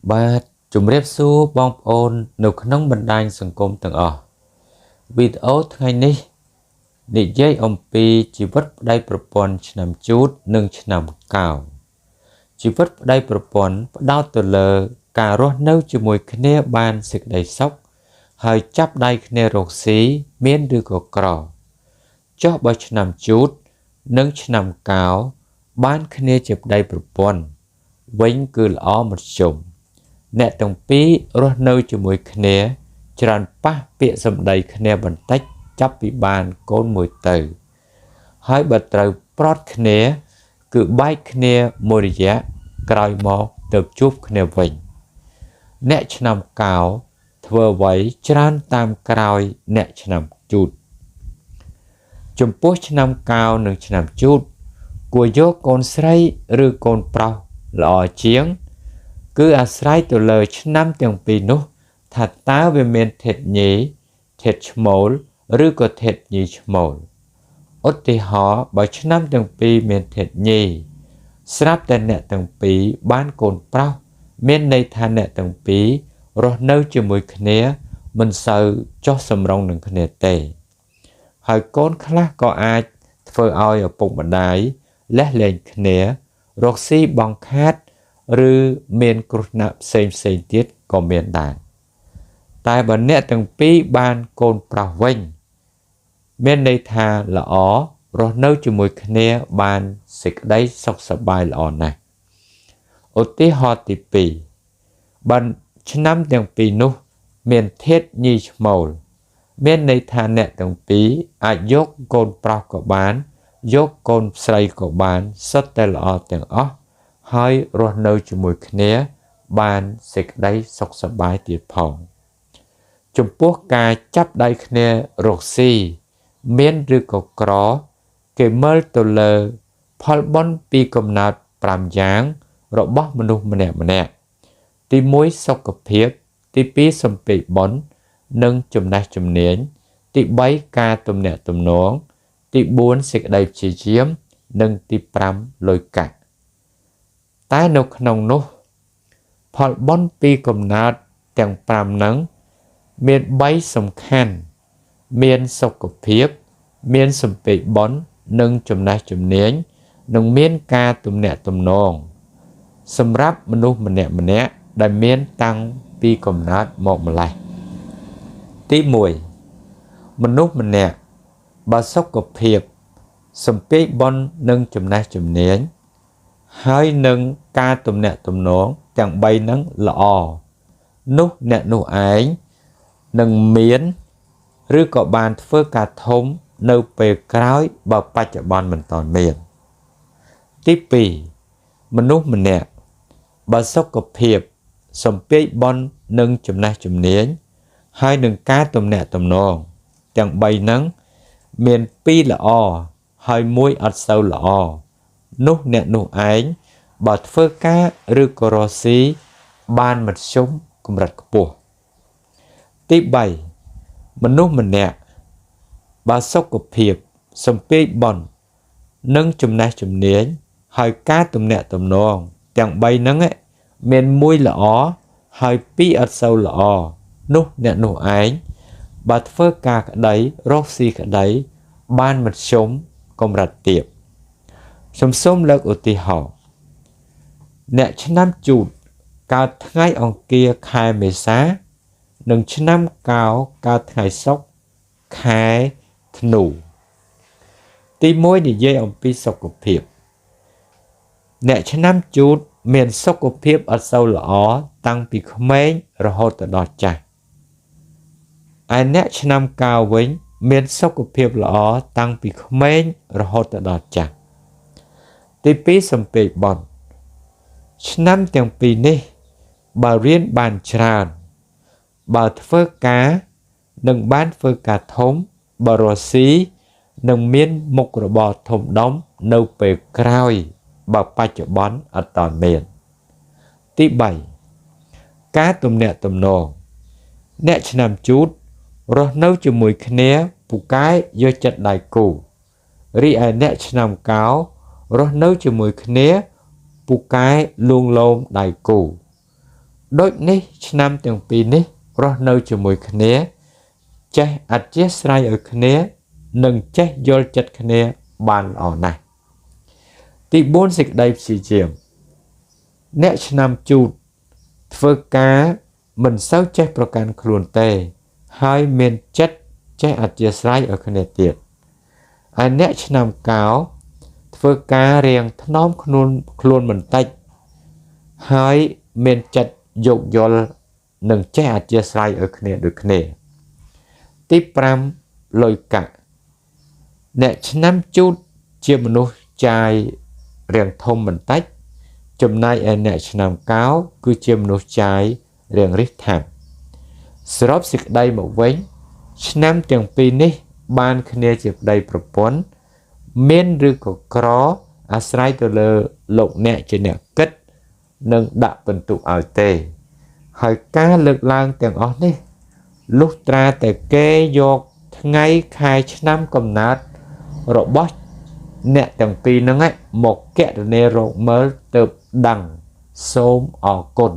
បាទជំរាបសួរបងប្អូននៅក្នុងបណ្ដាញសង្គមទាំងអស់វីដេអូថ្ងៃនេះនិយាយអំពីជីវិតប្តីប្រពន្ធឆ្នាំជូតនិងឆ្នាំកោរជីវិតប្តីប្រពន្ធផ្ដោតទៅលើការរស់នៅជាមួយគ្នាបានសេចក្តីសុខហើយចាប់ដៃគ្នារកស៊ីមានឬក៏ក្រចុះបើឆ្នាំជូតនិងឆ្នាំកោរបានគ្នាជាប្តីប្រពន្ធវិញគឺល្អមធ្យមអ្នកទាំងពីររស់នៅជាមួយគ្នាច្រើនប៉ះពាក្យសម្ដីគ្នាបន្តិចចាប់ពីបានកូនមួយទៅហើយបើត្រូវប្រត់គ្នាគឺបែកគ្នាមួយរយៈក្រោយមកទៅជួបគ្នាវិញអ្នកឆ្នាំកោរធ្វើអ្វីច្រើនតាមក្រោយអ្នកឆ្នាំជូតចំពោះឆ្នាំកោរនិងឆ្នាំជូតគួរយកកូនស្រីឬកូនប្រុសល្អជាងគឺអាស្រ័យទៅលើឆ្នាំទាំងពីរនោះថាតើវាមានធាតុញីធាតុឈ្មោលឬក៏ធាតុញីឈ្មោលឧទាហរណ៍បើឆ្នាំទាំងពីរមានធាតុញីស្រាប់តែអ្នកទាំងពីរបានកូនប្រុសមានន័យថាអ្នកទាំងពីររស់នៅជាមួយគ្នាមិនសូវចុះសម្រុងនឹងគ្នាទេហើយកូនខ្លះក៏អាចធ្វើឲ្យឪពុកម្ដាយលេះលែងគ្នារកស៊ីបងខាតឬមានគ្រោះថ្នាក់ផ្សេងទៀតក៏មានដែរតែបើអ្នកទាំងពីរបានកូនប្រុសវិញមានន័យថាល្អរស់នៅជាមួយគ្នាបានសេចក្តីសុខសប្បាយល្អណាស់ឧទាហរណ៍ទី2បើឆ្នាំទាំងពីរនោះមានធាតុញីឈ្មោលមានន័យថាអ្នកទាំងពីរអាចយកកូនប្រុសក៏បានយកកូនស្រីក៏បានសុទ្ធតែល្អទាំងអស់ហើយរស់នៅជាមួយគ្នាបានសេចក្តីសុខសប្បាយទៀតផងចំពោះការចាប់ដៃគ្នារកស៊ីមានឬក៏ក្រគេមើលទៅលើផលបុណ្យពីកំណើត5យ៉ាងរបស់មនុស្សម្នាក់ទី1សុខភាពទី2សំពេចបុណ្យនិងចំណេះជំនាញទី3ការទំនាក់ទំនងទី4សេចក្តីព្យាយាមនិងទី5លុយកាក់តែនៅក្នុងនោះផលបុណ្យពីកំណើតទាំង5ហ្នឹងមាន3សំខាន់មានសុខភាពមានសំពេចបុណ្យនិងចំណេះជំនាញនិងមានការទំនាក់ទំនងសម្រាប់មនុស្សម្នាក់ដែលមានតាំងពីកំណើតមកម្ល៉េះទី1មនុស្សម្នាក់បើសុខភាពសំពេចបុណ្យនិងចំណេះជំនាញហើយនឹងការទំនាក់ទំនងទាំង3ហ្នឹងល្អនោះអ្នកនោះឯងនឹងមានឬក៏បានធ្វើការធំនៅពេលក្រោយបើបច្ចុប្បន្នមិនទាន់មានទី2មនុស្សម្នាក់បើសុខភាពសំពេចបុណ្យនិងចំណេះជំនាញហើយនឹងការទំនាក់ទំនងទាំង3ហ្នឹងមាន2ល្អហើយ1អត់សូវល្អនោះអ្នកនោះឯងបើធ្វើការឬក៏រកស៊ីបានមធ្យមកម្រិតខ្ពស់ទី3មនុស្សម្នាក់បើសុខភាពសំពេចបុណ្យនិងចំណេះជំនាញហើយការទំនាក់ទំនងទាំង3ហ្នឹងមាន1ល្អហើយ2អត់សូវល្អនោះអ្នកនោះឯងបើធ្វើការក្តីរកស៊ីក្តីបានមធ្យមកម្រិតទាបសូមលើកឧទាហរណ៍អ្នកឆ្នាំជូតកើតថ្ងៃអង្គារខែមេសានិងឆ្នាំកោរកើតថ្ងៃសុក្រខែធ្នូទី1និយាយអំពីសុខភាពអ្នកឆ្នាំជូតមានសុខភាពអត់សូវល្អតាំងពីក្មេងរហូតដល់ចាស់ឯអ្នកឆ្នាំកោរវិញមានសុខភាពល្អតាំងពីក្មេងរហូតដល់ចាស់ទី2សំពេចបុណ្យឆ្នាំទាំងពីរនេះបើរៀនបានច្រើនបើធ្វើការនឹងបានធ្វើការធំបើរស់ស៊ីនឹងមានមុខរបរធំដុំនៅពេលក្រោយបើបច្ចុប្បន្នអត់ទាន់មានទី3ការទំនាក់ទំនងអ្នកឆ្នាំជូតរស់នៅជាមួយគ្នាពូកែយកចិត្តដៃគូរីឯអ្នកឆ្នាំកោររស់នៅជាមួយគ្នាពូកែលួងលោមដៃគូ ដូចនេះឆ្នាំទាំងពីរនេះរស់នៅជាមួយគ្នាចេះអធ្យាស្រ័យឲ្យគ្នានិងចេះយល់ចិត្តគ្នាបានល្អណាស់ទី4សេចក្តីព្យាយាមអ្នកឆ្នាំជូតធ្វើការមិនសូវចេះប្រកាន់ខ្លួនទេហើយមានចិត្តចេះអធ្យាស្រ័យឲ្យគ្នាទៀតហើយអ្នកឆ្នាំកោធ្វើការរៀងថ្នមខ្លួនបន្តិចហើយមានចិត្តយោគយល់និងចេះអធ្យាស្រ័យឲ្យគ្នាដូចគ្នាទី5លុយកាក់អ្នកឆ្នាំជូតជាមនុស្សចាយរៀងធំបន្តិចចំណែកឯអ្នកឆ្នាំកោគឺជាមនុស្សចាយរៀងរិះថាសរុបសេចក្តីមកវិញឆ្នាំទាំងពីរនេះបានគ្នាជាប្តីប្រពន្ធមានឬក៏ក្រអាស្រ័យទៅលើលោកអ្នកជាអ្នកគិតនិងដាក់ពិន្ទុឲ្យទេហើយការលើកឡើងទាំងអស់នេះលុះត្រាតែគេយកថ្ងៃខែឆ្នាំកំណើតរបស់អ្នកទាំងពីរហ្នឹងមកកណនារកមើលទៅដឹងសូមអរគុណ